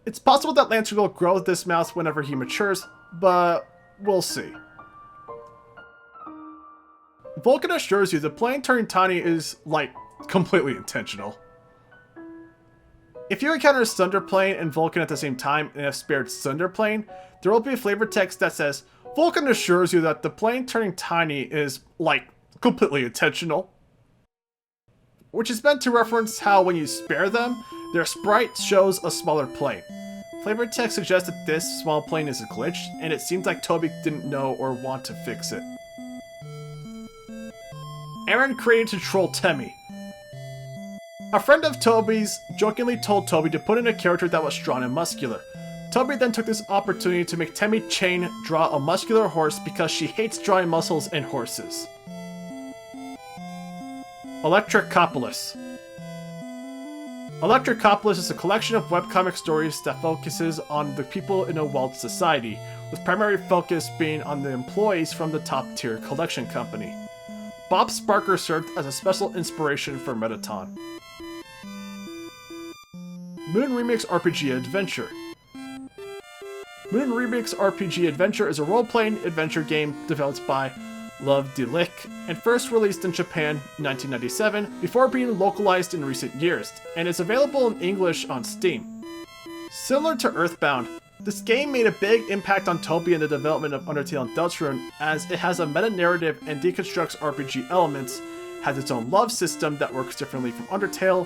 It's possible that Lancer will grow this mouth whenever he matures, but we'll see. Vulcan assures you the plane turning tiny is, like, completely intentional. If you encounter Sunderplane and Vulcan at the same time and have spared Sunderplane, there will be a flavor text that says, Vulcan assures you that the plane turning tiny is, like, completely intentional. Which is meant to reference how when you spare them, their sprite shows a smaller plane. Flavor text suggests that this small plane is a glitch, and it seems like Toby didn't know or want to fix it. Aaron created to troll Temmie. A friend of Toby's jokingly told Toby to put in a character that was strong and muscular. Toby then took this opportunity to make Temmie Chain draw a muscular horse because she hates drawing muscles in horses. Electricopolis. Electricopolis is a collection of webcomic stories that focuses on the people in a walled society, with primary focus being on the employees from the top-tier collection company. Bob Sparker served as a special inspiration for Mettaton. Moon Remix RPG Adventure. Moon Remix RPG Adventure is a role-playing adventure game developed by Love Delic and first released in Japan in 1997 before being localized in recent years, and is available in English on Steam. Similar to Earthbound, this game made a big impact on Toby in the development of UnderTale DeltaRune, as it has a meta-narrative and deconstructs RPG elements, has its own love system that works differently from Undertale,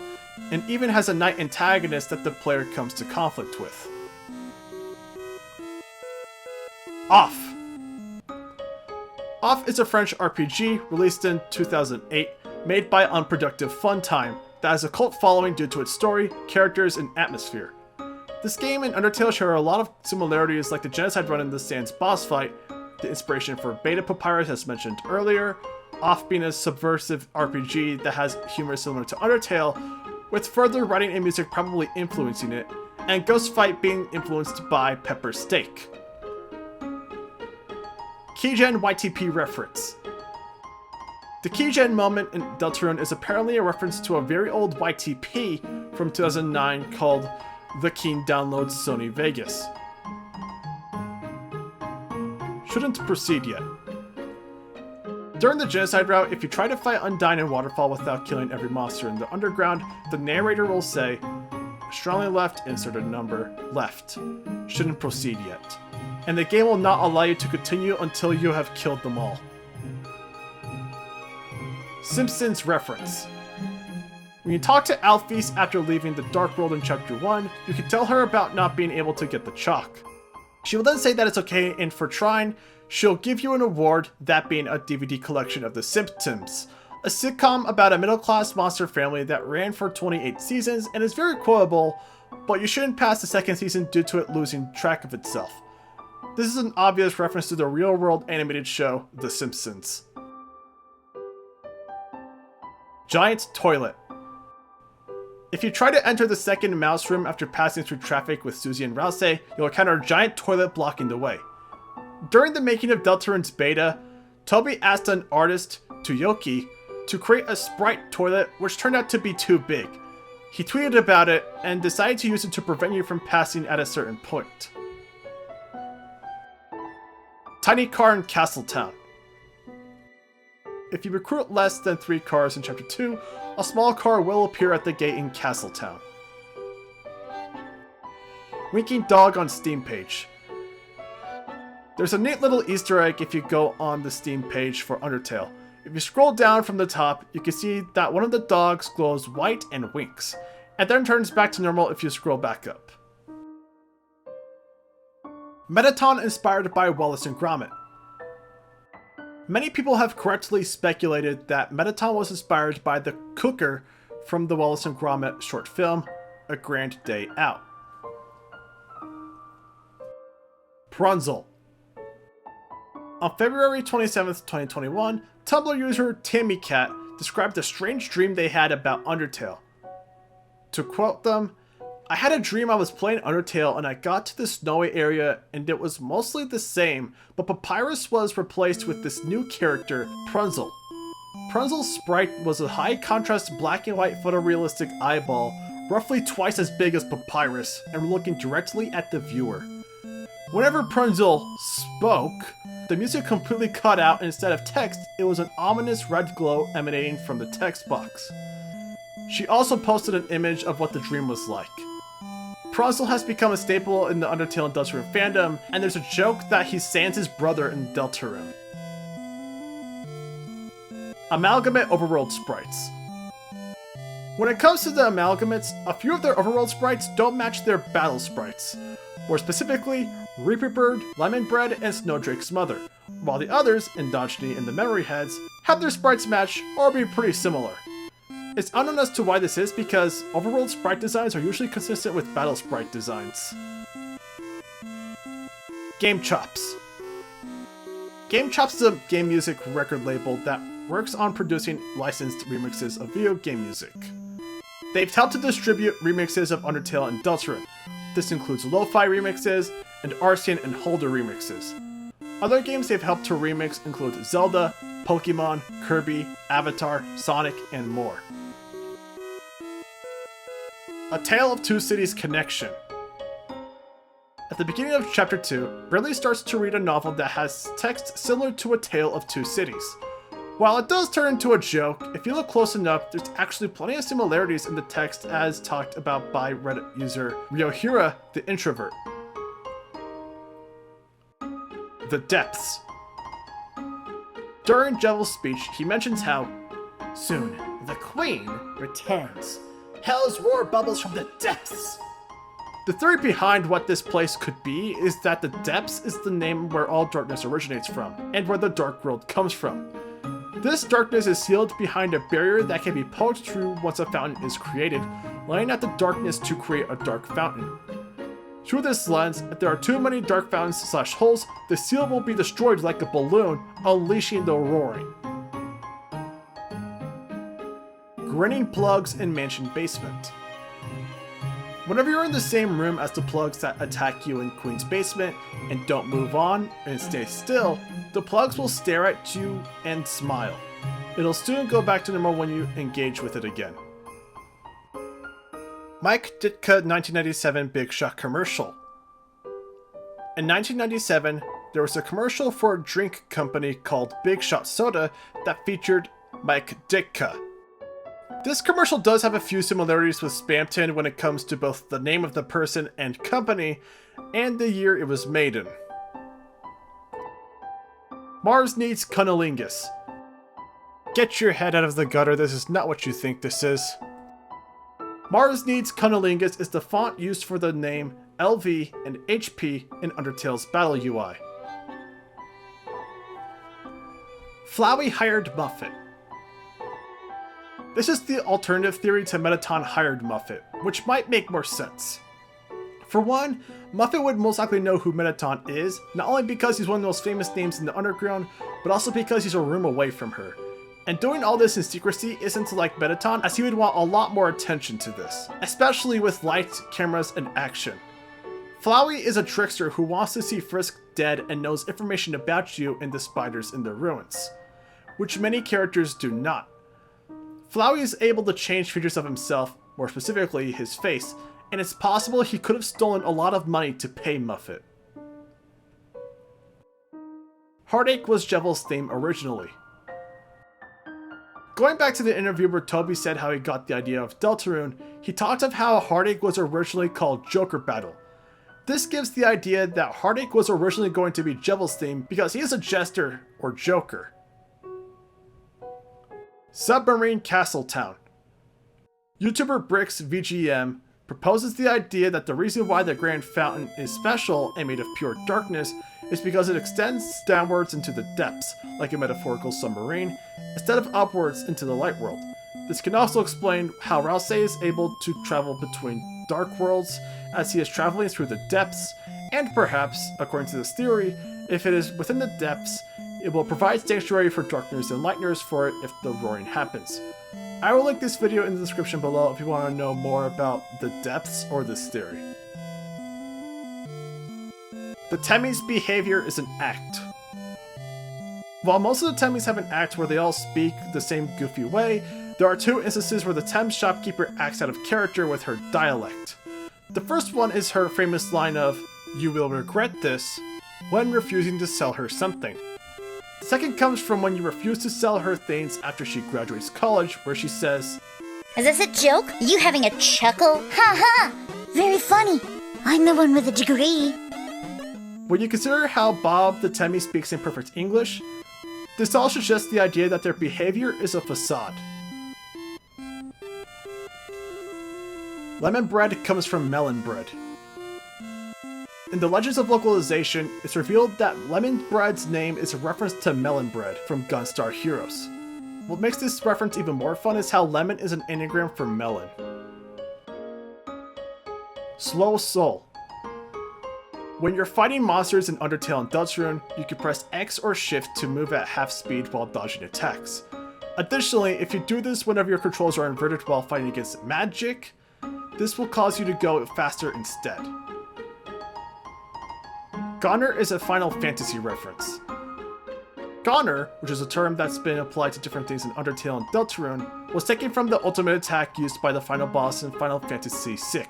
and even has a knight antagonist that the player comes to conflict with. Off. Off is a French RPG released in 2008, made by Unproductive Funtime, that has a cult following due to its story, characters, and atmosphere. This game and Undertale share a lot of similarities, like the genocide run in the Sands boss fight, the inspiration for Beta Papyrus as mentioned earlier, Off being a subversive RPG that has humor similar to Undertale, with further writing and music probably influencing it, and Ghost Fight being influenced by Pepper Steak. Keygen YTP Reference. The Keygen moment in DeltaRune is apparently a reference to a very old YTP from 2009 called The Keen Downloads Sony Vegas. Shouldn't proceed yet. During the genocide route, if you try to fight Undyne and Waterfall without killing every monster in the underground, the narrator will say, strongly left, insert a number, left. Shouldn't proceed yet. And the game will not allow you to continue until you have killed them all. Simpsons Reference. When you talk to Alphys after leaving the Dark World in Chapter 1, you can tell her about not being able to get the chalk. She will then say that it's okay, and for trying, she'll give you an award, that being a DVD collection of The Simpsons, a sitcom about a middle-class monster family that ran for 28 seasons and is very quotable, but you shouldn't pass the second season due to it losing track of itself. This is an obvious reference to the real-world animated show, The Simpsons. Giant Toilet. If you try to enter the second mouse room after passing through traffic with Susie and Ralsei, you'll encounter a giant toilet blocking the way. During the making of DeltaRune's beta, Toby asked an artist, Tuyoki, to create a sprite toilet which turned out to be too big. He tweeted about it and decided to use it to prevent you from passing at a certain point. Tiny Car in Castletown. If you recruit less than 3 cars in Chapter 2, a small car will appear at the gate in Castletown. Winking Dog on Steam page. There's a neat little Easter egg if you go on the Steam page for Undertale. If you scroll down from the top, you can see that one of the dogs glows white and winks, and then turns back to normal if you scroll back up. Mettaton inspired by Wallace and Gromit. Many people have correctly speculated that Mettaton was inspired by the cooker from the Wallace and Gromit short film, A Grand Day Out. Prunzel. On February 27, 2021, Tumblr user TammyCat described a strange dream they had about Undertale. To quote them, "I had a dream I was playing Undertale and I got to the snowy area and it was mostly the same, but Papyrus was replaced with this new character, Prunzel. Prunzel's sprite was a high-contrast black and white photorealistic eyeball, roughly twice as big as Papyrus, and looking directly at the viewer. Whenever Prunzel spoke, the music completely cut out and instead of text, it was an ominous red glow emanating from the text box. She also posted an image of what the dream was like. Prunzel has become a staple in the Undertale and DeltaRune fandom, and there's a joke that he's Sans' brother in DeltaRune. Amalgamate Overworld Sprites. When it comes to the Amalgamates, a few of their Overworld sprites don't match their battle sprites. More specifically, Reaper Bird, Lemon Bread, and Snowdrake's mother, while the others, Endogeny and the Memory Heads, have their sprites match or be pretty similar. It's unknown as to why this is because Overworld sprite designs are usually consistent with battle sprite designs. Game Chops. Game Chops is a game music record label that works on producing licensed remixes of video game music. They've helped to distribute remixes of Undertale and DeltaRune. This includes lo-fi remixes and Arcean and Holder remixes. Other games they've helped to remix include Zelda, Pokemon, Kirby, Avatar, Sonic, and more. A Tale of Two Cities connection. At the beginning of Chapter 2, Ridley starts to read a novel that has text similar to A Tale of Two Cities. While it does turn into a joke, if you look close enough, there's actually plenty of similarities in the text as talked about by Reddit user Ryohira the Introvert. The Depths. During Jevil's speech, he mentions how, "Soon, the Queen returns. Hell's roar bubbles from the depths." The theory behind what this place could be is that the Depths is the name where all darkness originates from, and where the Dark World comes from. This darkness is sealed behind a barrier that can be poked through once a fountain is created, letting out the darkness to create a dark fountain. Through this lens, if there are too many dark fountains / holes, the seal will be destroyed like a balloon, unleashing the roaring. Grinning Plugs in Mansion Basement. Whenever you're in the same room as the plugs that attack you in Queen's basement and don't move on and stay still, the plugs will stare at you and smile. It'll soon go back to normal when you engage with it again. Mike Ditka 1997 Big Shot commercial. In 1997, there was a commercial for a drink company called Big Shot Soda that featured Mike Ditka. This commercial does have a few similarities with Spamton when it comes to both the name of the person and company, and the year it was made in. Mars needs cunnilingus. Get your head out of the gutter, this is not what you think this is. Mars needs cunnilingus is the font used for the name LV and HP in Undertale's battle UI. Flowey hired Muffet. This is the alternative theory to Mettaton hired Muffet, which might make more sense. For one, Muffet would most likely know who Mettaton is, not only because he's one of the most famous names in the underground, but also because he's a room away from her. And doing all this in secrecy isn't like Mettaton, as he would want a lot more attention to this, especially with lights, cameras, and action. Flowey is a trickster who wants to see Frisk dead and knows information about you and the spiders in the ruins, which many characters do not. Flowey is able to change features of himself, more specifically his face, and it's possible he could have stolen a lot of money to pay Muffet. Heartache was Jevil's theme originally. Going back to the interview where Toby said how he got the idea of DeltaRune, he talked of how Heartache was originally called Joker Battle. This gives the idea that Heartache was originally going to be Jevil's theme because he is a jester, or joker. Submarine Castle Town. YouTuber Bricks VGM proposes the idea that the reason why the Grand Fountain is special and made of pure darkness is because it extends downwards into the depths, like a metaphorical submarine, instead of upwards into the light world. This can also explain how Ralsei is able to travel between dark worlds as he is traveling through the depths, and perhaps, according to this theory, if it is within the depths, it will provide sanctuary for darkness and lightners for it if the roaring happens. I will link this video in the description below if you want to know more about the depths or this theory. The Temmie's behavior is an act. While most of the Temmies have an act where they all speak the same goofy way, there are two instances where the Thames shopkeeper acts out of character with her dialect. The first one is her famous line of, "You will regret this," when refusing to sell her something. The second comes from when you refuse to sell her things after she graduates college, where she says, Is this a joke? Are you having a chuckle? Ha ha! Very funny. I'm the one with a degree. When you consider how Bob the Temmie speaks in perfect English, this all suggests the idea that their behavior is a facade. Lemon bread comes from melon bread. In the Legends of Localization, it's revealed that Lemon Bread's name is a reference to Melon Bread from Gunstar Heroes. What makes this reference even more fun is how lemon is an anagram for melon. Slow Soul. When you're fighting monsters in Undertale and DeltaRune, you can press X or Shift to move at half speed while dodging attacks. Additionally, if you do this whenever your controls are inverted while fighting against magic, this will cause you to go faster instead. Goner is a Final Fantasy reference. Goner, which is a term that's been applied to different things in Undertale and DeltaRune, was taken from the ultimate attack used by the final boss in Final Fantasy VI.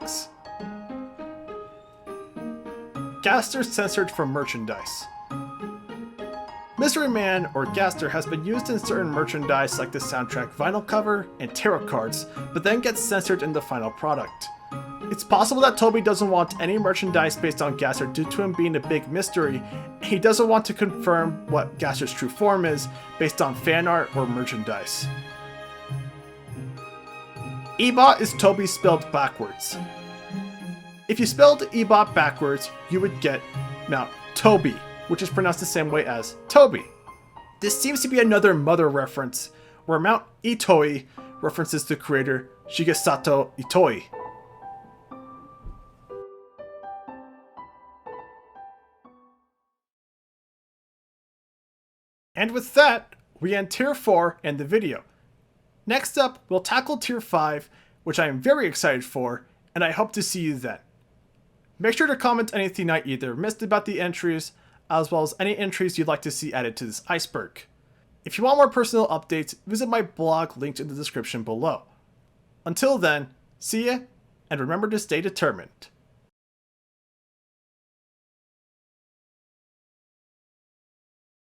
Gaster censored from merchandise. Mystery Man, or Gaster, has been used in certain merchandise like the soundtrack vinyl cover and tarot cards, but then gets censored in the final product. It's possible that Toby doesn't want any merchandise based on Gaster due to him being a big mystery, and he doesn't want to confirm what Gaster's true form is based on fan art or merchandise. Ebot is Toby spelled backwards. If you spelled Ebot backwards, you would get Mount Toby, which is pronounced the same way as Toby. This seems to be another Mother reference, where Mount Itoi references the creator Shigesato Itoi. And with that, we end Tier 4 and the video. Next up, we'll tackle Tier 5, which I am very excited for, and I hope to see you then. Make sure to comment anything I either missed about the entries, as well as any entries you'd like to see added to this iceberg. If you want more personal updates, visit my blog linked in the description below. Until then, see ya, and remember to stay determined.